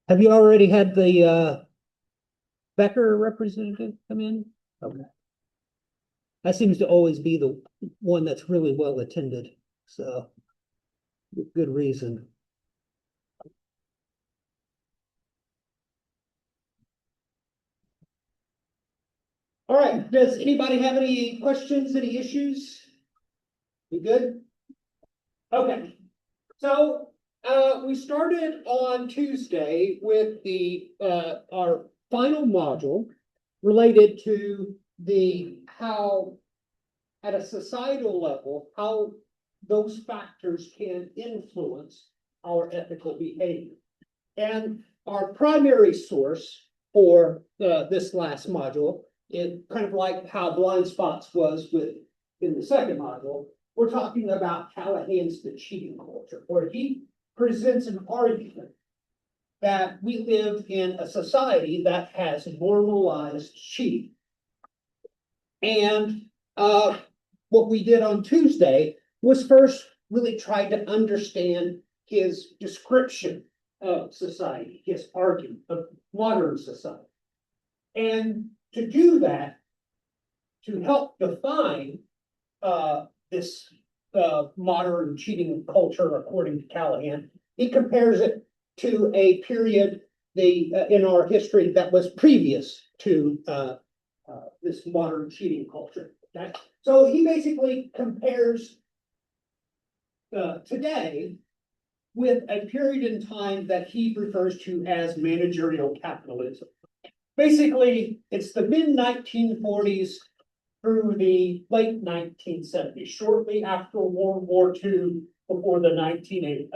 Have you already had the Becker representative come in? Okay. That seems to always be the one that's really well attended. So good reason. All right. Does anybody have any questions, any issues? You good? Okay. So we started on Tuesday with the our final module related to the how at a societal level, how those factors can influence our ethical behavior. And our primary source for this last module is kind of like how blind spots was with in the second module. We're talking about Callahan's The Cheating Culture, where he presents an argument that we live in a society that has normalized cheating. And what we did on Tuesday was first really try to understand his description of society, his argument of modern society. And to do that, to help define this modern cheating culture according to Callahan, he compares it to a period in our history that was previous to this modern cheating culture. Okay? So he basically compares today with a period in time that he refers to as managerial capitalism. Basically, it's the mid-1940s through the late 1970s, shortly after World War II, before the 1980s,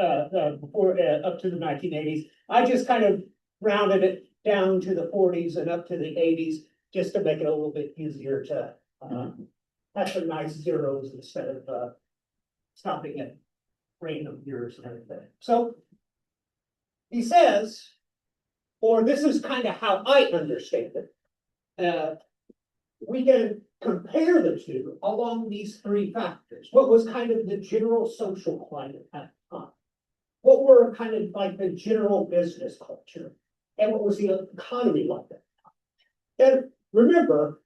up to the 1980s. I just kind of rounded it down to the 40s and up to the 80s, just to make it a little bit easier to have some nice zeros instead of stopping at random years and everything. So he says, or this is kind of how I understand it, we can compare the two along these three factors. What was kind of the general social climate at the time? What were kind of like the general business culture? And what was the economy like at the time? And remember,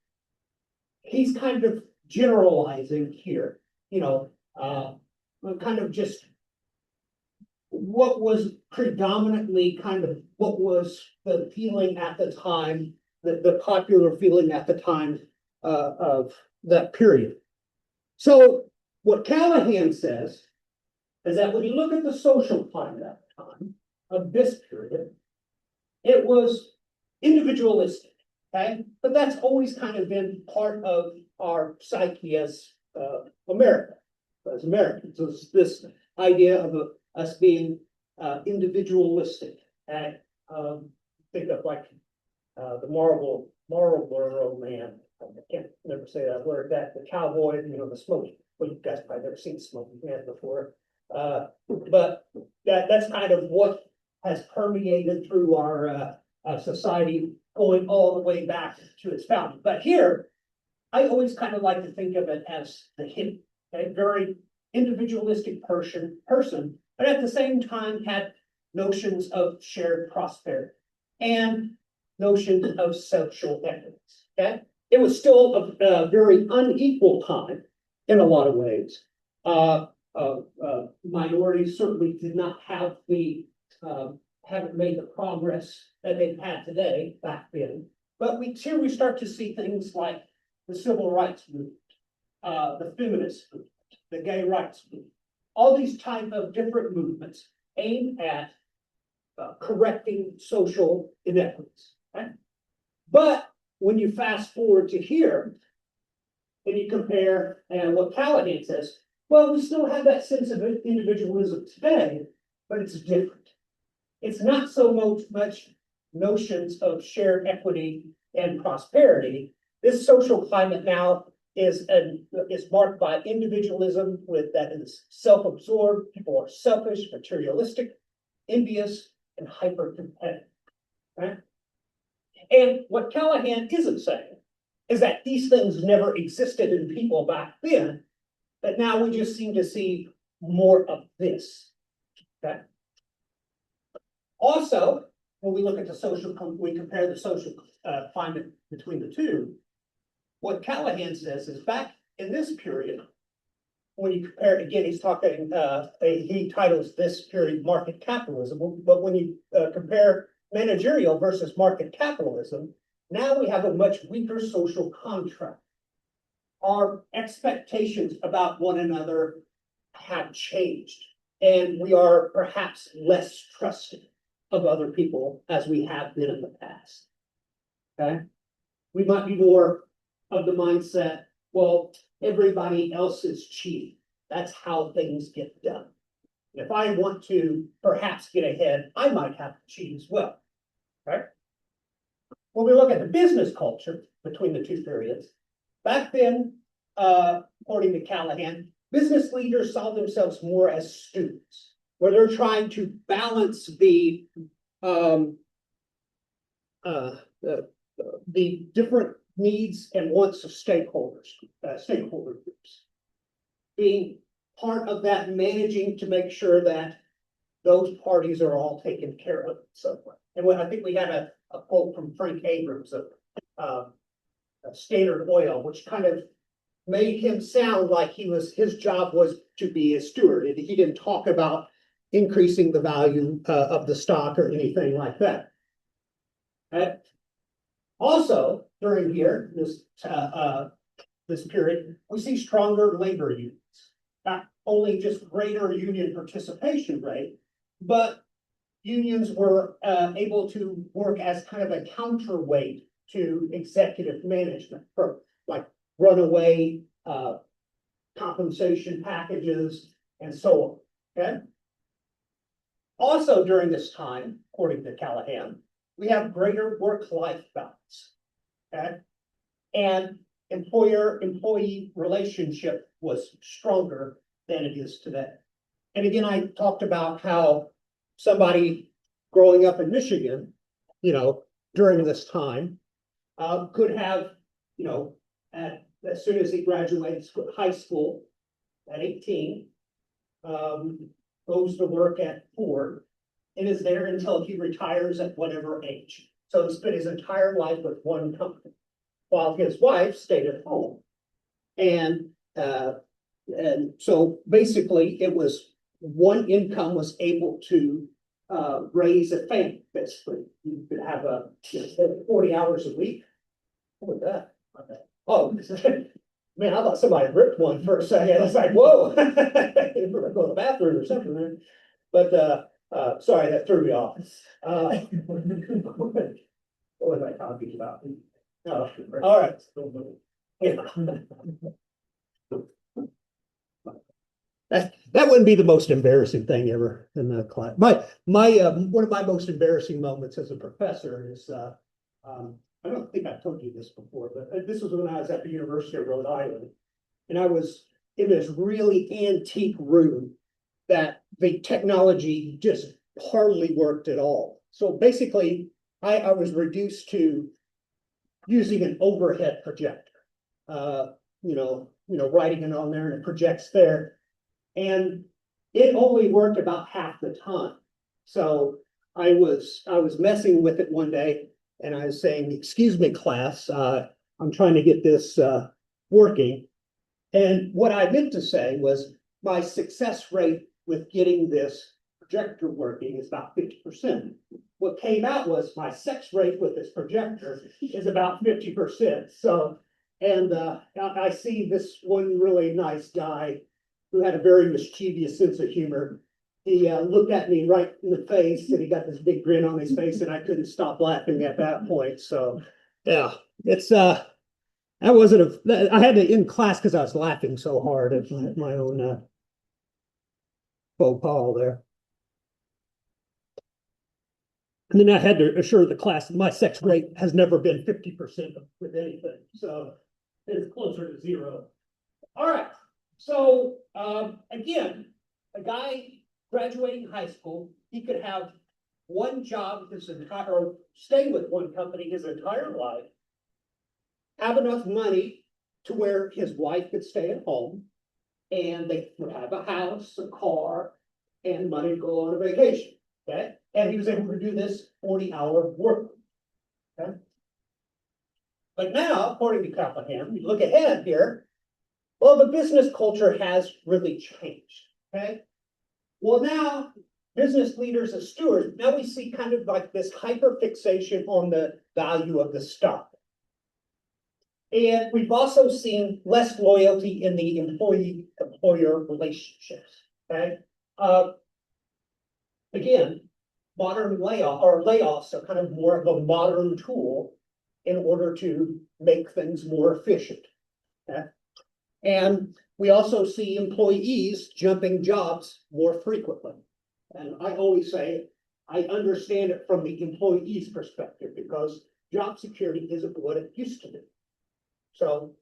he's kind of generalizing here, kind of just what was predominantly kind of what was the feeling at the time, the popular feeling at the time of that period. So what Callahan says is that when you look at the social climate at the time of this period, it was individualistic, okay? But that's always kind of been part of our psyche as Americans. So it's this idea of us being individualistic. And think of like the Marlboro Man. I can't never say that word. That the cowboy, the smoking. Well, you guys probably never seen Smoking Man before, but that's kind of what has permeated through our society, going all the way back to its founding. But here, I always kind of like to think of it as the hippie, a very individualistic person, but at the same time had notions of shared prosperity and notions of social equities. Okay? It was still a very unequal time in a lot of ways. Minorities certainly did not have haven't made the progress that they've had today back then. But here we start to see things like the civil rights movement, the feminist movement, the gay rights movement, all these type of different movements aimed at correcting social inequities. Okay? But when you fast forward to here, and you compare and what Callahan says, well, we still have that sense of individualism today, but it's different. It's not so much notions of shared equity and prosperity. This social climate now is marked by individualism that is self-absorbed. People are selfish, materialistic, envious, and hyper-competitive. Right? And what Callahan isn't saying is that these things never existed in people back then, but now we just seem to see more of this. Okay? Also, when we look at the social, we compare the social climate between the two, what Callahan says is back in this period, when you compare, again, he's talking, he titles this period market capitalism, but when you compare managerial versus market capitalism, now we have a much weaker social contract. Our expectations about one another have changed, and we are perhaps less trusting of other people as we have been in the past. Okay? We might be more of the mindset, well, everybody else is cheating. That's how things get done. If I want to perhaps get ahead, I might have to cheat as well. Right? When we look at the business culture between the two periods, back then, according to Callahan, business leaders saw themselves more as students, where they're trying to balance the different needs and wants of stakeholders, stakeholder groups. Being part of that, managing to make sure that those parties are all taken care of somewhere. And I think we had a quote from Frank Abrams of Standard Oil, which kind of made him sound like his job was to be a steward. And he didn't talk about increasing the value of the stock or anything like that. Also, during here, this period, we see stronger labor unions. Not only just greater union participation rate, but unions were able to work as kind of a counterweight to executive management for like runaway compensation packages and so on. Okay. Also during this time, according to Callahan, we have greater work-life balance. Okay. And employer-employee relationship was stronger than it is today. And again, I talked about how somebody growing up in Michigan, during this time, could have, as soon as he graduated high school at 18, goes to work at Ford and is there until he retires at whatever age. So he spent his entire life with one company, while his wife stayed at home. And so basically it was one income was able to raise a family. Basically, you could have 40 hours a week. What was that? Okay. Oh, man, I thought somebody ripped one for a second. It's like, whoa, go to the bathroom or something. Man. But sorry, that threw me off. What was I talking about? Oh, all right. Yeah. That wouldn't be the most embarrassing thing ever in the class. One of my most embarrassing moments as a professor is I don't think I've told you this before, but this was when I was at the University of Rhode Island, and I was in this really antique room that the technology just hardly worked at all. So basically, I was reduced to using an overhead projector, writing it on there and it projects there. And it only worked about half the time. So I was messing with it one day and I was saying, excuse me, class, I'm trying to get this working. And what I meant to say was my success rate with getting this projector working is about 50%. What came out was my success rate with this projector is about 50%. So, and I see this one really nice guy who had a very mischievous sense of humor. He looked at me right in the face and he got this big grin on his face and I couldn't stop laughing at that point. So yeah, it's I had to end class because I was laughing so hard at my own faux pas there. And then I had to assure the class that my sex rate has never been 50% with anything. So it's closer to zero. All right. So again, a guy graduating high school, he could have one job or stay with one company his entire life, have enough money to where his wife could stay at home, and they would have a house, a car, and money to go on a vacation. Okay, And he was able to do this 40-hour work. Okay? But now, according to Callahan, we look ahead here, well, the business culture has really changed. Okay. Well, now business leaders as stewards, now we see kind of like this hyper fixation on the value of the stock. And we've also seen less loyalty in the employee-employer relationships. Okay. Again, modern layoffs are kind of more of a modern tool in order to make things more efficient. Okay? And we also see employees jumping jobs more frequently. And I always say, I understand it from the employee's perspective because job security isn't what it used to be. So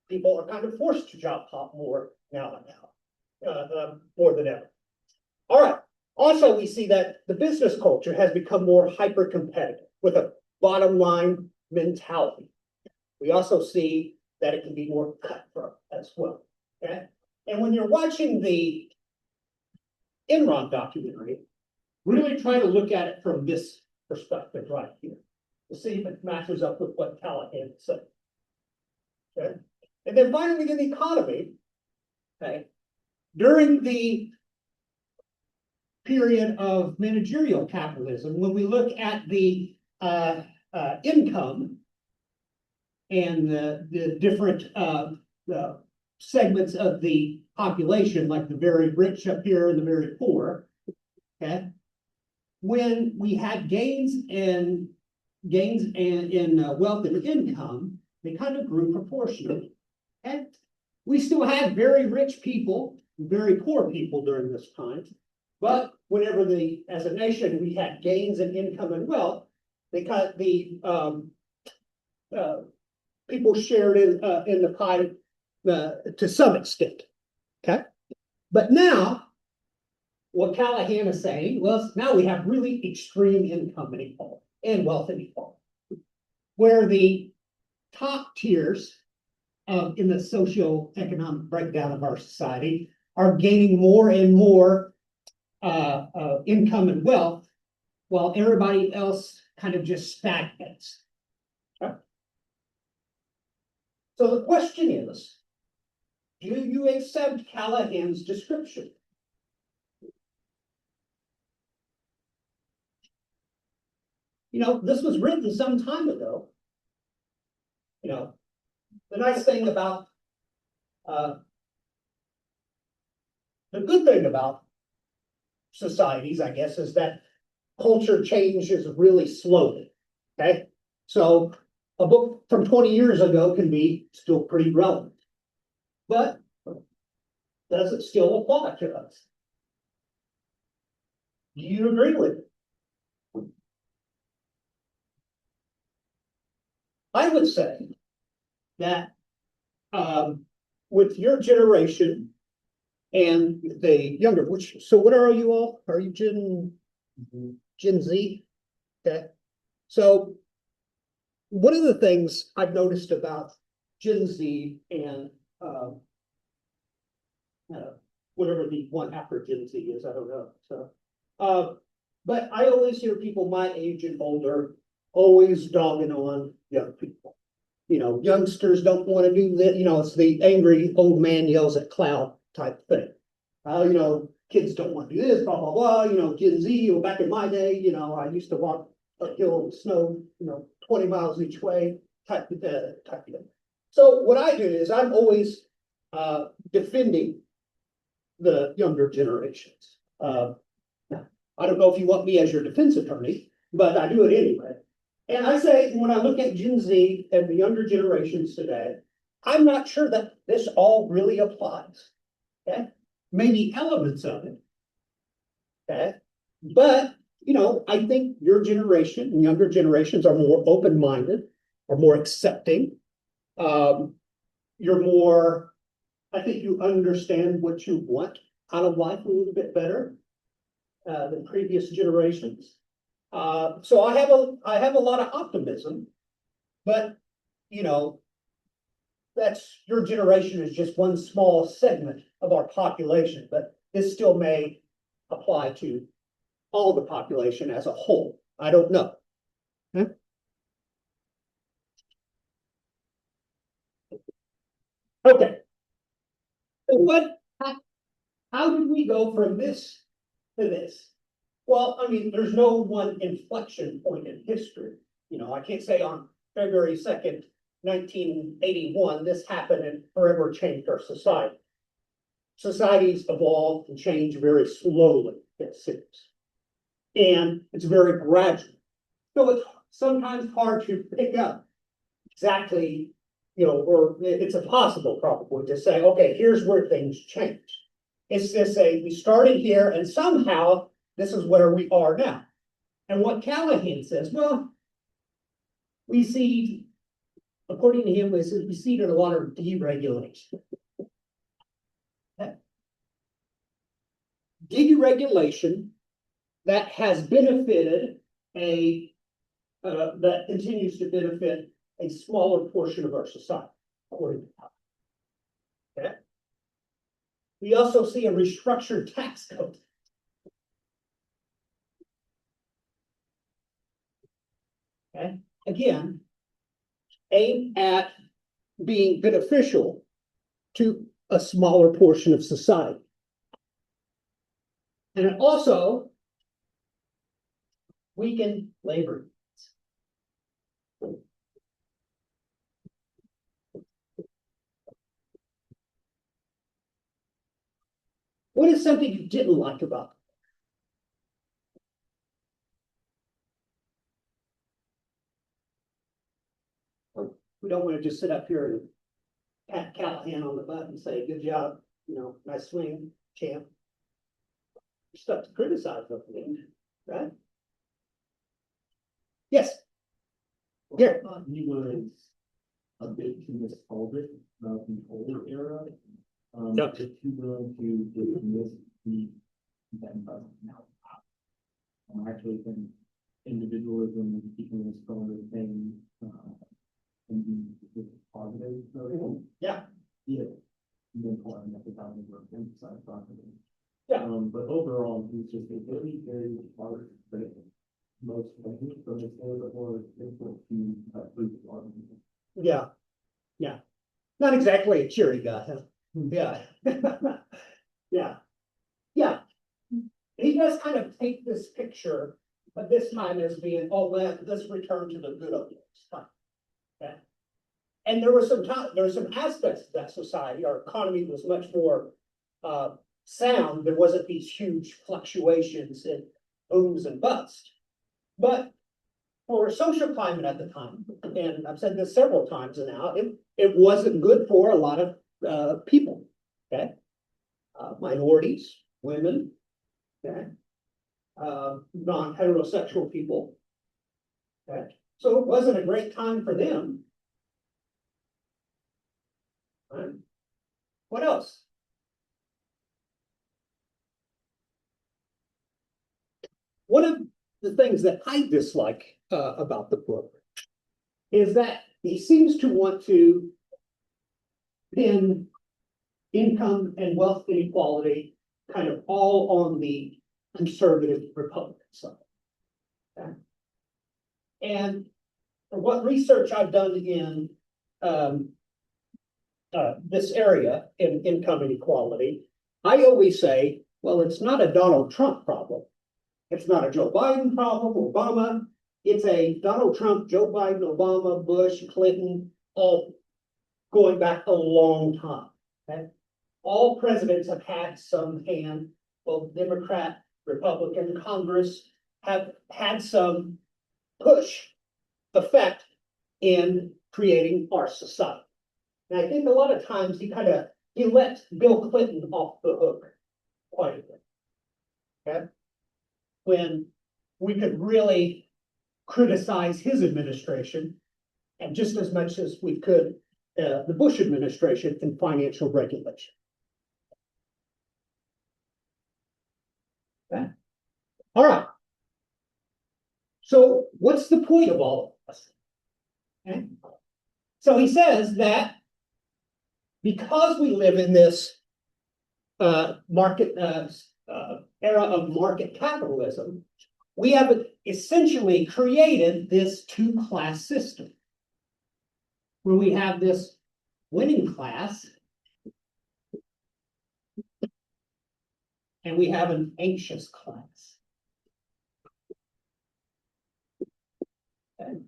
people are kind of forced to job hop more now and now, more than ever. All right. Also, we see that the business culture has become more hyper competitive with a bottom line mentality. We also see that it can be more cutthroat as well. Okay. And when you're watching the Enron documentary, really try to look at it from this perspective right here to see if it matches up with what Callahan said. Okay. And then finally in the economy, okay, during the period of managerial capitalism, when we look at the income and the different segments of the population, like the very rich up here and the very poor, okay, when we had gains in wealth and income, they kind of grew proportionally. And we still had very rich people, very poor people during this time. But whenever as a nation, we had gains in income and wealth, they kind of people shared in the pie to some extent. Okay, but now what Callahan is saying, well, now we have really extreme income inequality and wealth inequality, where the top tiers in the socioeconomic breakdown of our society are gaining more and more income and wealth, while everybody else kind of just stagnates. Okay. So the question is, do you accept Callahan's description? You know, this was written some time ago. You know, the nice thing about the good thing about societies, I guess, is that culture changes really slowly. Okay, so a book from 20 years ago can be still pretty relevant, but does it still apply to us? Do you agree with it? I would say that with your generation and the younger, so what are you all? Are you Gen Z? Okay. So one of the things I've noticed about Gen Z and whatever the one after Gen Z is, I don't know. So, but I always hear people my age and older always dogging on young people. You know, youngsters don't want to do that. You know, it's the angry old man yells at cloud type thing. You know, kids don't want to do this, blah, blah, blah. You know, Gen Z, or back in my day, you know, I used to walk uphill in the snow, you know, 20 miles each way type of thing. So what I do is I'm always defending the younger generations. I don't know if you want me as your defense attorney, but I do it anyway. And I say, when I look at Gen Z and the younger generations today, I'm not sure that this all really applies. Okay, maybe elements of it. Okay, but you know, I think your generation and younger generations are more open-minded, are more accepting. You're more, I think you understand what you want out of life a little bit better than previous generations. So I have a lot of optimism, but you know, that's your generation is just one small segment of our population, but this still may apply to all the population as a whole. I don't know. Okay. Okay. So how did we go from this to this? Well, I mean, there's no one inflection point in history. You know, I can't say on February 2nd, 1981, this happened and forever changed our society. Societies evolve and change very slowly, it seems. And it's very gradual. So it's sometimes hard to pick up exactly, you know, or it's impossible probably to say, okay, here's where things change. It's to say we started here and somehow this is where we are now. And what Callahan says, well, we see, according to him, we see a lot of deregulation. Deregulation that has benefited that continues to benefit a smaller portion of our society, according to him. Okay. We also see a restructured tax code. Okay. Again, aimed at being beneficial to a smaller portion of society. And it also weakened labor. What is something you didn't like about it? We don't want to just sit up here and pat Callahan on the butt and say, good job, you know, nice swing, champ. There's stuff to criticize of me, right? Yes. Yeah. He was a bit too nostalgic about the older era. Yep. If you willing to dismiss the now. I actually think individualism and keeping this going thing can be positive. Yeah. Yeah. Then calling at the time of work inside property. Yeah. But overall, he's just a very, very hard critic. Most things, so it's a little bit more difficult to prove the argument. Yeah. Yeah. Not exactly a cheery guy, huh? Yeah. Yeah. Yeah. He does kind of take this picture, but this time as being, oh, let's return to the good old days. Okay. And there were some aspects of that society. Our economy was much more sound. There wasn't these huge fluctuations in booms and busts. But for social climate at the time, and I've said this several times now, it wasn't good for a lot of people. Okay. Minorities, women, okay, non-heterosexual people. Okay. So it wasn't a great time for them. Right. What else? One of the things that I dislike about the book is that he seems to want to pin income and wealth inequality kind of all on the conservative Republican side. Okay. And for what research I've done in this area in income inequality, I always say, well, it's not a Donald Trump problem. It's not a Joe Biden problem, Obama. It's a Donald Trump, Joe Biden, Obama, Bush, Clinton, all going back a long time. Okay? All presidents have had some hand, both Democrat, Republican, Congress have had some push effect in creating our society. And I think a lot of times he let Bill Clinton off the hook quite a bit. Okay. When we could really criticize his administration, and just as much as we could the Bush administration in financial regulation. Okay. All right. So what's the point of all of this? Okay. So he says that because we live in this market era of market capitalism, we have essentially created this two-class system where we have this winning class and we have an anxious class. Okay.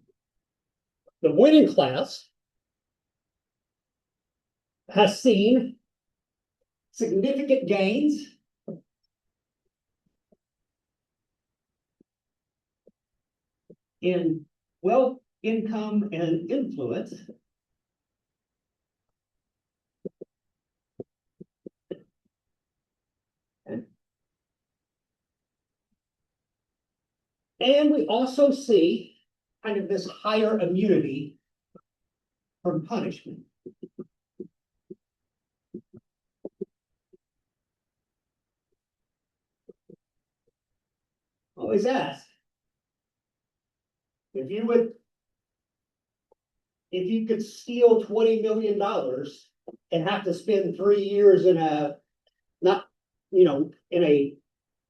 The winning class has seen significant gains in wealth, income, and influence. And we also see kind of this higher immunity from punishment. Always ask if you could steal $20 million and have to spend 3 years in a in a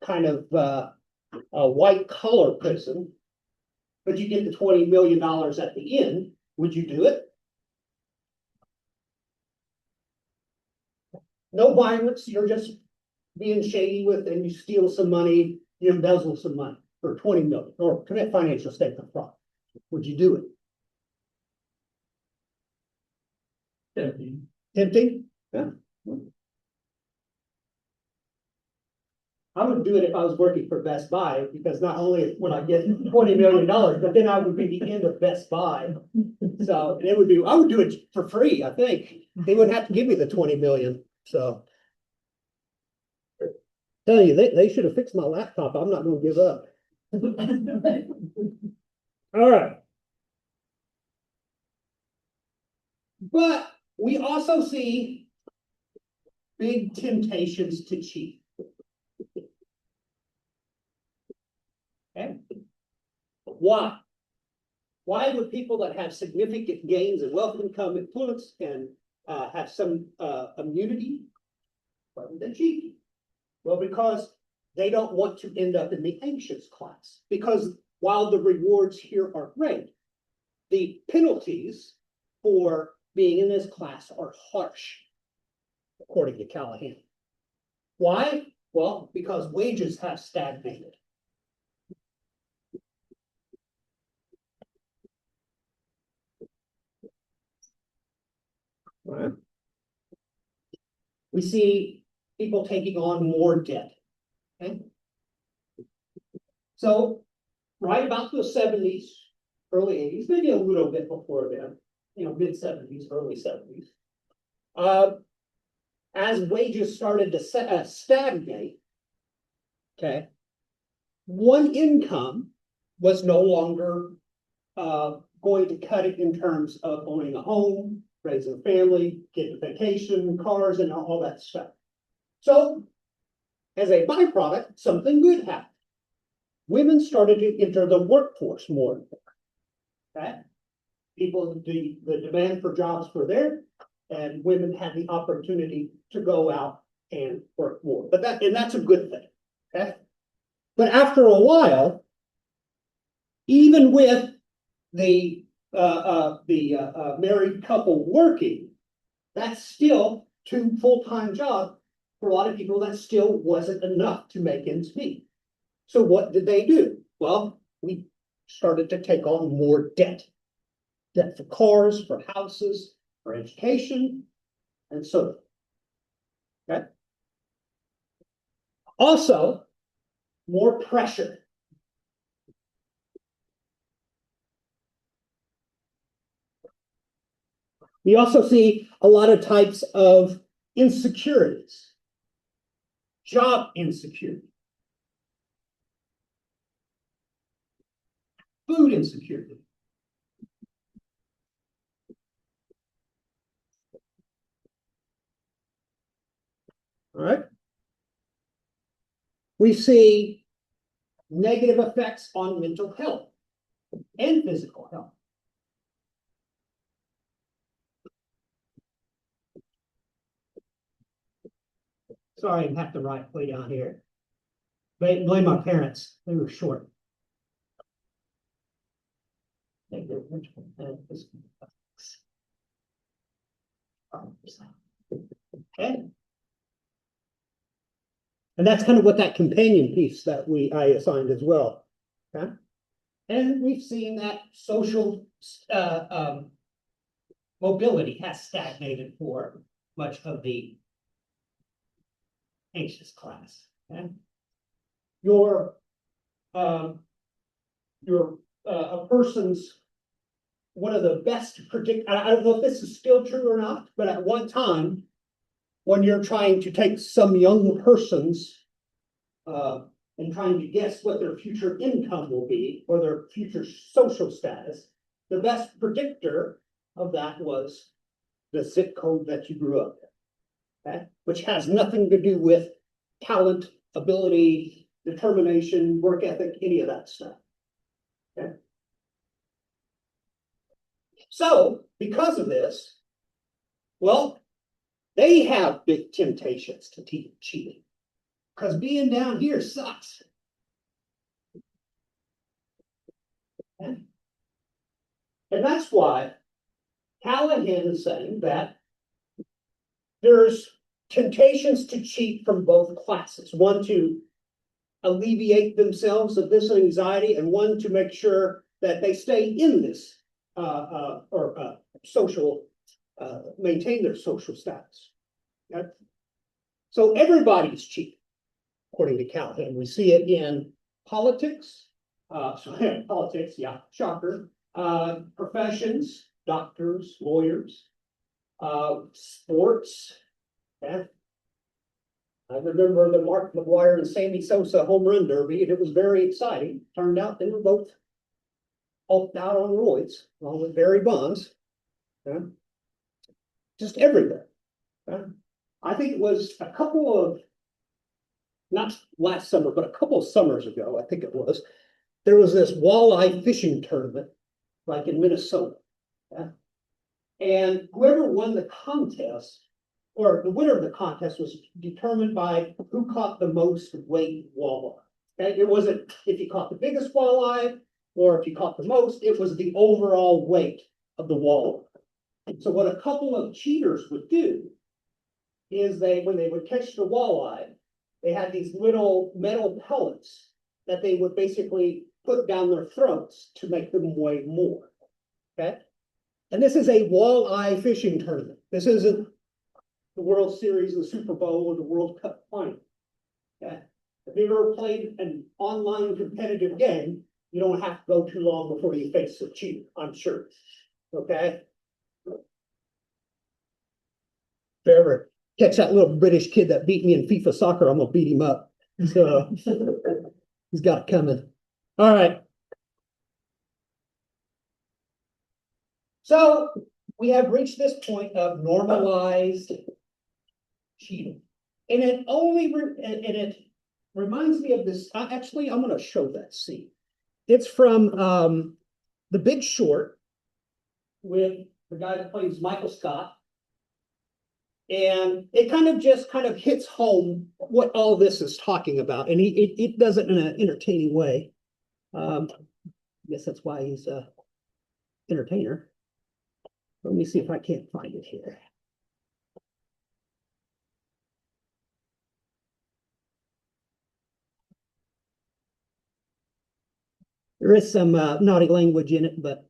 kind of a white collar prison, but you get the $20 million at the end, would you do it? No violence, you're just being shady with, and you steal some money, you embezzle some money for 20 million or commit financial statement fraud. Would you do it? Tempting? Yeah. I would do it if I was working for Best Buy, because not only would I get $20 million, but then I would be the end of Best Buy. So I would do it for free, I think. They wouldn't have to give me the 20 million. So tell you, they should have fixed my laptop. I'm not going to give up. All right. But we also see big temptations to cheat. Okay. Why? Why would people that have significant gains in wealth, income, influence, and have some immunity, why would they cheat? Well, because they don't want to end up in the anxious class. Because while the rewards here are great, the penalties for being in this class are harsh, according to Callahan. Why? Well, because wages have stagnated. Right. We see people taking on more debt. Okay. So right about the 70s, early 80s, maybe a little bit before then, mid 70s, early 70s. As wages started to stagnate, okay, one income was no longer going to cut it in terms of owning a home, raising a family, getting vacation, cars, and all that stuff. So, as a byproduct, something good happened. Women started to enter the workforce more and more. Okay? The demand for jobs were there, and women had the opportunity to go out and work more. But that's a good thing. Okay? But after a while, even with the married couple working, that's still 2 full-time jobs. For a lot of people, that still wasn't enough to make ends meet. So what did they do? Well, we started to take on more debt. Debt for cars, for houses, for education, and so on. Okay. Also, more pressure. We also see a lot of types of insecurities. Job insecurity. Food insecurity. All right. We see negative effects on mental health and physical health. Sorry, I have to write way down here. Blame my parents. They were short. Okay. And that's kind of what that companion piece that I assigned as well. Okay. And we've seen that social mobility has stagnated for much of the anxious class. Okay? Your a person's one of the best to predict. I don't know if this is still true or not, but at one time, when you're trying to take some young person's and trying to guess what their future income will be or their future social status, the best predictor of that was the zip code that you grew up in, okay? Which has nothing to do with talent, ability, determination, work ethic, any of that stuff. Okay. So, because of this, well, they have big temptations to cheating because being down here sucks. Okay. And that's why Callahan is saying that there's temptations to cheat from both classes. One to alleviate themselves of this anxiety, and one to make sure that they stay in this social, maintain their social status. Okay? So everybody's cheating, according to Callahan. We see it in politics. Politics, yeah, shocker. Professions, doctors, lawyers, sports. Yeah. I remember the Mark McGwire and Sammy Sosa home run derby, and it was very exciting. Turned out they were both out on roids, along with Barry Bonds. Yeah. Just everywhere. Yeah. I think it was a couple of, not last summer, but a couple of summers ago, I think it was, there was this walleye fishing tournament, like in Minnesota. Yeah. And whoever won the contest, or the winner of the contest, was determined by who caught the most weight walleye. Okay? It wasn't if you caught the biggest walleye or if you caught the most, it was the overall weight of the walleye. So what a couple of cheaters would do is when they would catch the walleye, they had these little metal pellets that they would basically put down their throats to make them weigh more. Okay? And this is a walleye fishing tournament. This isn't the World Series, the Super Bowl, or the World Cup final. Okay? If you've ever played an online competitive game, you don't have to go too long before you face a cheater, I'm sure. Okay? If I ever catch that little British kid that beat me in FIFA soccer, I'm gonna beat him up. So he's got it coming. All right. So we have reached this point of normalized cheating. And it reminds me of this. Actually, I'm going to show that scene. It's from The Big Short with the guy that plays Michael Scott. And it kind of hits home what all this is talking about. And it does it in an entertaining way. I guess that's why he's an entertainer. Let me see if I can't find it here. There is some naughty language in it, but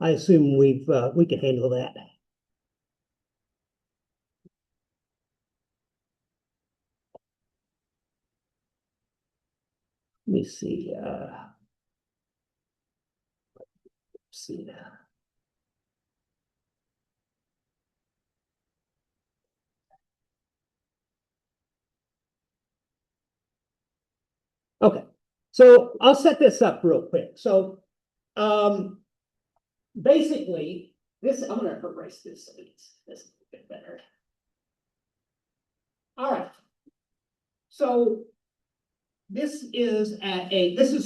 I assume we can handle that. Let me see. See now. Okay, so I'll set this up real quick. So basically, I'm going to erase this so this a bit better. All right. So this is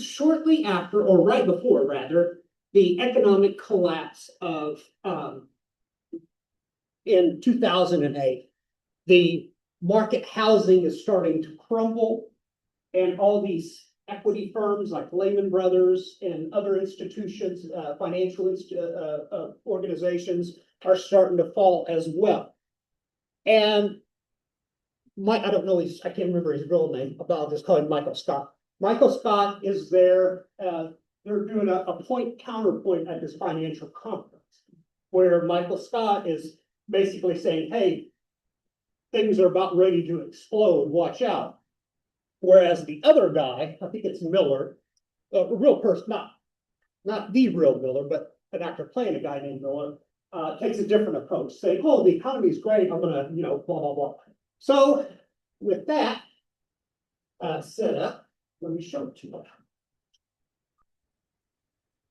shortly after, or right before rather, the economic collapse of in 2008. The market housing is starting to crumble. And all these equity firms like Lehman Brothers and other institutions, financial organizations are starting to fall as well. And I don't know I can't remember his real name, but I'll just call him Michael Scott. Michael Scott is there. They're doing a point counterpoint at this financial conference where Michael Scott is basically saying, hey, things are about ready to explode, watch out. Whereas the other guy, I think it's Miller, a real person, not the real Miller, but an actor playing a guy named Miller, takes a different approach, saying, oh, the economy is great, I'm gonna, blah, blah, blah. So with that set up, let me show it to you.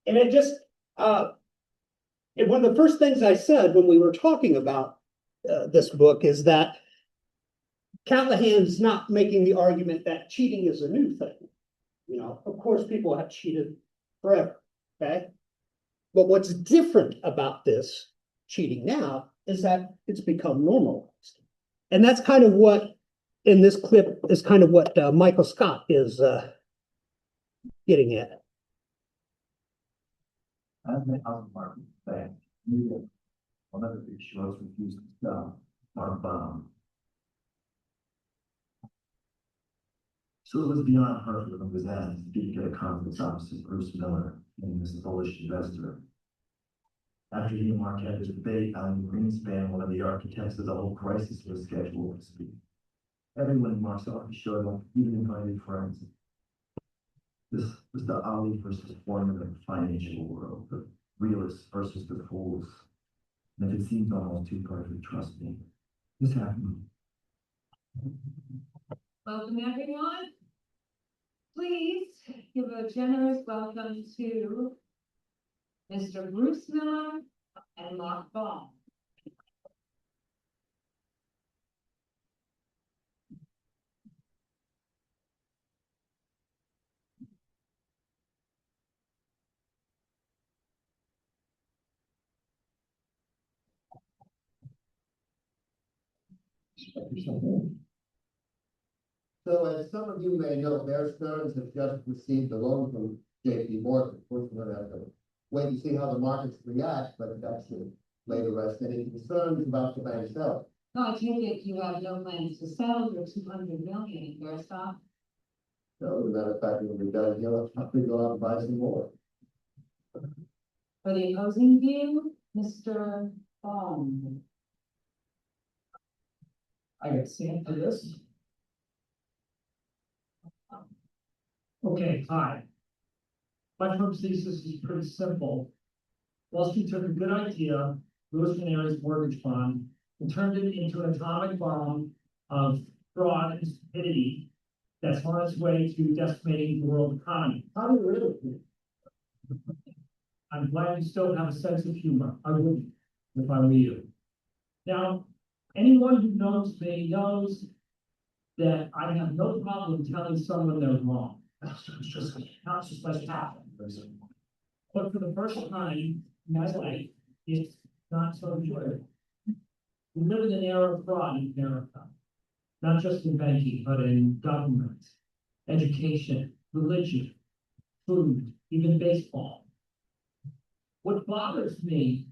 And it just, and one of the first things I said when we were talking about this book is that Callahan's not making the argument that cheating is a new thing. Of course, people have cheated forever, okay? But what's different about this cheating now is that it's become normalized. And that's kind of what, in this clip, is kind of what Michael Scott is getting at. As the housing market said, one of the big shows refused to sell our bomb. So it was beyond her for them was asked to get a conference opposite Bruce Miller and this Polish investor. After he and Mark had this debate, Alan Greenspan, one of the architects of the whole crisis, was scheduled to speak. Everyone in Mark's office showed up, even invited friends. This was the Ali versus Foreman of the financial world, the realists versus the fools. And if it seems almost too perfect, trust me, this happened. Welcome, everyone. Please give a generous welcome to Mr. Bruce Miller and Mark Baum. So as some of you may know, Bear Stearns has just received a loan from JP Morgan. Of course, we're gonna have to wait and see how the markets react, but that's the later rest. Any concerns about the bank selling? No, I take it you have no plans to sell your 200 million in your stock. No, as a matter of fact, when we're done here, let's have to go out and buy some more. For the opposing view, Mr. Baum. I got stand for this. Okay, hi. My firm's thesis is pretty simple. Wall Street took a good idea, Lewis Canary's mortgage fund, and turned it into an atomic bomb of fraud and stupidity that's on its way to decimating the world economy. How do you really feel? I'm glad you still have a sense of humor. I wouldn't if I were you. Now, anyone who knows me knows that I have no problem telling someone they're wrong. That's just like happen. But for the first time in my life, it's not so enjoyable. We live in an era of fraud in America, not just in banking, but in government, education, religion, food, even baseball. What bothers me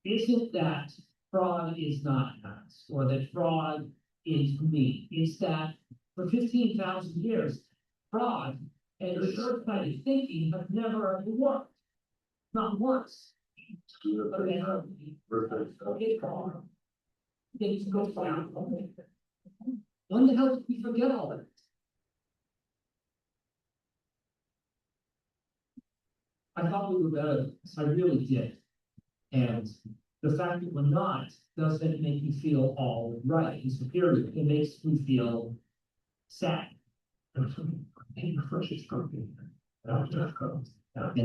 isn't that fraud is not nice or that fraud is mean. It's that for 15,000 years, fraud and short-sighted thinking have never worked. Not once. Things go down. When the hell did we forget all of it? I thought we were better. I really did. And the fact that we're not doesn't make me feel all right and superior. It makes me feel sad. And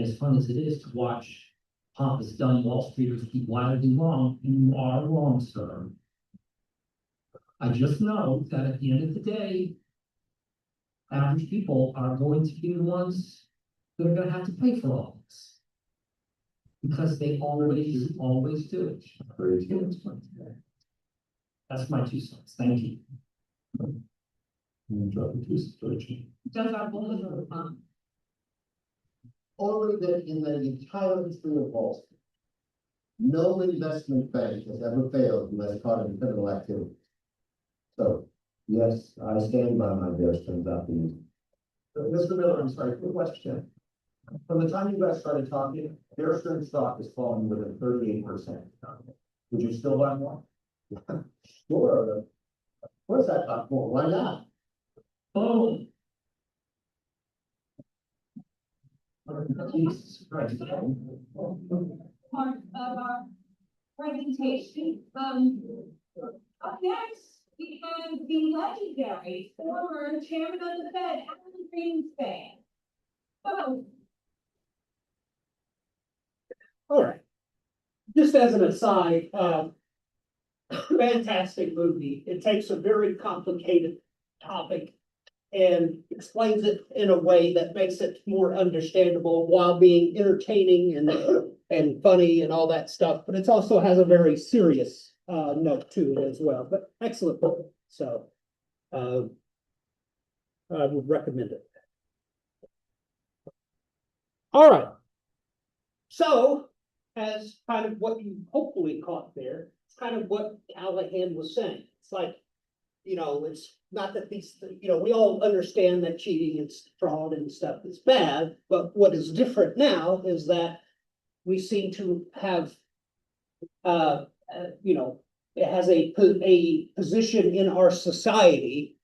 as fun as it is to watch pompous dumb Wall Streeters keep wildly wrong, you are wrong, sir. I just know that at the end of the day, average people are going to be the ones that are going to have to pay for all this. Because they always do it. That's my 2 cents. Thank you. And drop it to a spreadsheet. Does our board of, Only that in the entire history of Wall Street, no investment bank has ever failed who has caught in criminal activity. So, yes, I stand by my Bear Stearns optimism. Mr. Miller, I'm sorry, quick question. From the time you guys started talking, Bear Stearns stock has fallen within 38%. Would you still buy more? Sure, of course I thought more, why not? Oh, Jesus Christ. part of our presentation, up next, we have the legendary former chairman of the Fed, Alan Greenspan. Oh, All right. Just as an aside, fantastic movie. It takes a very complicated topic and explains it in a way that makes it more understandable while being entertaining and funny and all that stuff. But it also has a very serious note to it as well. But excellent book. So I would recommend it. All right. So as kind of what you hopefully caught there, it's kind of what Callahan was saying. It's like, you know, it's not that these, you know, we all understand that cheating and fraud and stuff is bad, but what is different now is that we seem to have, you know, it has a position in our society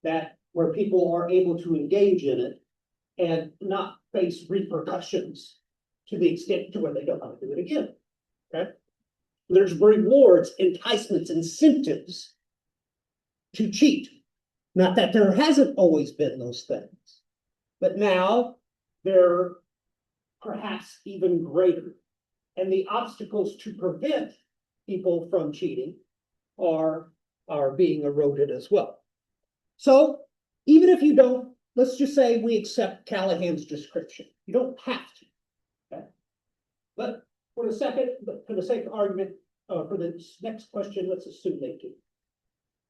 that where people are able to engage in it and not face repercussions to the extent to where they don't want to do it again. Okay. There's rewards, enticements, incentives to cheat. Not that there hasn't always been those things, but now they're perhaps even greater. And the obstacles to prevent people from cheating are being eroded as well. So even if you don't, let's just say we accept Callahan's description. You don't have to. Okay. But for the sake of argument, for the next question, let's assume they do.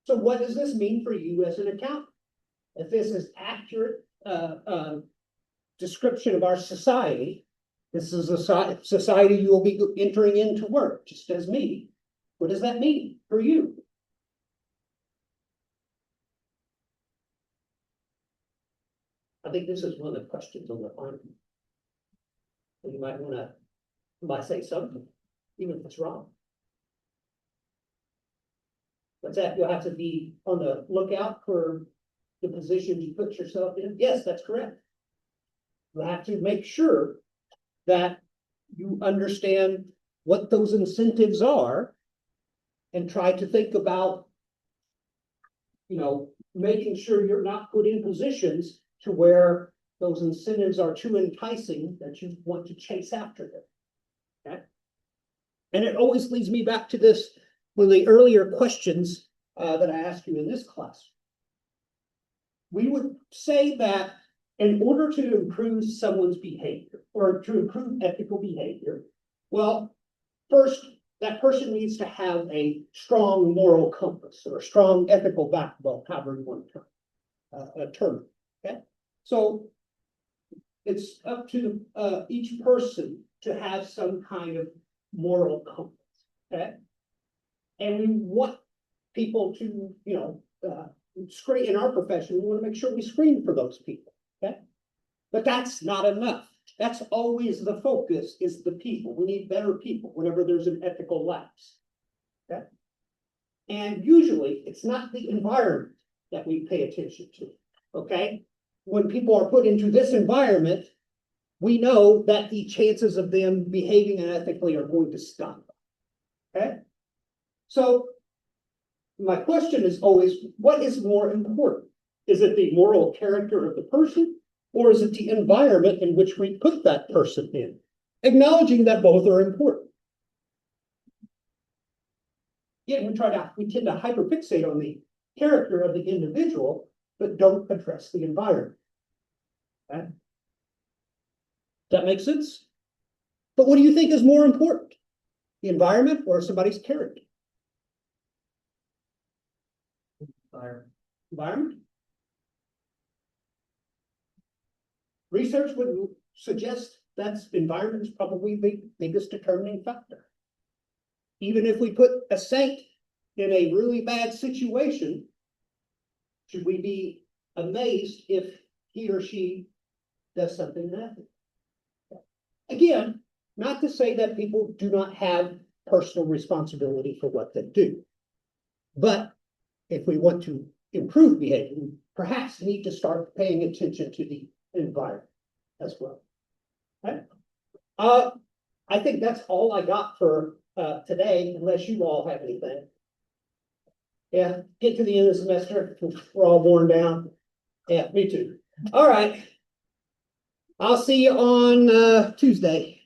So what does this mean for you as an accountant? If this is accurate description of our society, this is a society you will be entering into work, just as me. What does that mean for you? I think this is one of the questions on the final. You might want to say something, even if it's wrong. What's that? You'll have to be on the lookout for the position you put yourself in. Yes, that's correct. You have to make sure that you understand what those incentives are and try to think about, you know, making sure you're not put in positions to where those incentives are too enticing that you want to chase after them. Okay. And it always leads me back to this, one of the earlier questions that I asked you in this class. We would say that in order to improve someone's behavior or to improve ethical behavior, well, first, that person needs to have a strong moral compass or a strong ethical backbone, however you want to term it. Okay. So it's up to each person to have some kind of moral compass. Okay. And we want people to, you know, screen in our profession. We want to make sure we screen for those people. Okay. But that's not enough. That's always the focus, is the people. We need better people whenever there's an ethical lapse. Okay. And usually it's not the environment that we pay attention to. Okay. When people are put into this environment, we know that the chances of them behaving unethically are going to stop. Okay. So my question is always, what is more important? Is it the moral character of the person, or is it the environment in which we put that person in? Acknowledging that both are important. Yet we tend to hyperfixate on the character of the individual, but don't address the environment. Okay? That makes sense? But what do you think is more important? The environment or somebody's character? Environment? research would suggest that's environment is probably the biggest determining factor. Even if we put a saint in a really bad situation, should we be amazed if he or she does something nasty? Again, not to say that people do not have personal responsibility for what they do. But if we want to improve behavior, we perhaps need to start paying attention to the environment as well. Right? I think that's all I got for today, unless you all have anything. Yeah, get to the end of the semester, we're all worn down. Yeah, me too. All right. I'll see you on Tuesday.